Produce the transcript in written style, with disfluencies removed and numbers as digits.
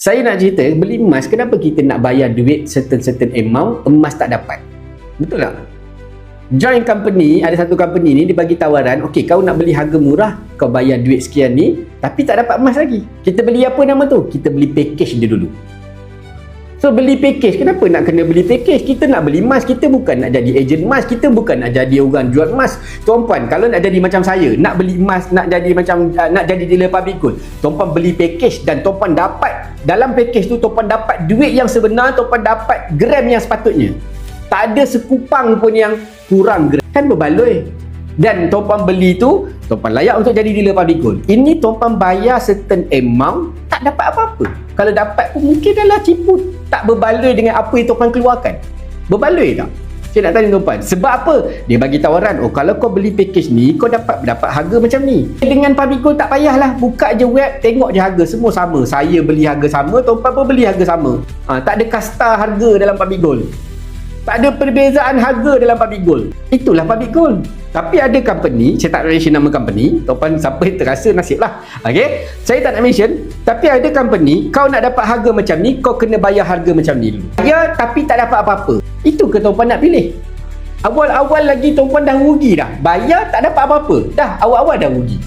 Saya nak cerita, beli emas, kenapa kita nak bayar duit certain amount, emas tak dapat? Betul tak? Join company, ada satu company ni, dia bagi tawaran, okey, kau nak beli harga murah, kau bayar duit sekian ni, tapi tak dapat emas lagi. Kita beli apa nama tu? Kita beli package dia dulu. So beli package, kenapa nak kena beli package? Kita nak beli emas, kita bukan nak jadi ejen emas, kita bukan nak jadi orang jual emas. Tuan-puan, kalau nak jadi macam saya, nak beli emas, nak jadi macam nak jadi dealer public gold, tuan-puan beli package dan tuan-puan dapat dalam package tu, tuan-puan dapat duit yang sebenar, tuan-puan dapat gram yang sepatutnya. Tak ada sekupang pun yang kurang gram. Kan berbaloi. Dan tuan-puan beli tu, tuan-puan layak untuk jadi dealer public gold. Ini tuan-puan bayar certain amount, tak dapat apa-apa. Kalau dapat pun mungkin adalah tipu, tak berbaloi dengan apa yang tuan-puan keluarkan. Berbaloi tak? Saya nak tanya tuan-puan, sebab apa? Dia bagi tawaran, oh kalau kau beli package ni, kau dapat harga macam ni. Dengan public gold tak payahlah, buka je web, tengok je harga, semua sama. Saya beli harga sama, tuan-puan pun beli harga sama. Tak ada kasta harga dalam public gold. Tak ada perbezaan harga dalam public gold. Itulah public gold. Tapi ada company, saya tak mention nama company, tuan-puan siapa yang terasa nasib lah. Okay? Saya tak nak mention, tapi ada company, kau nak dapat harga macam ni, kau kena bayar harga macam ni dulu. Bayar tapi tak dapat apa-apa. Itu ke tuan-puan nak pilih? Awal-awal lagi tuan-puan dah rugi dah. Bayar tak dapat apa-apa. Dah awal-awal dah rugi.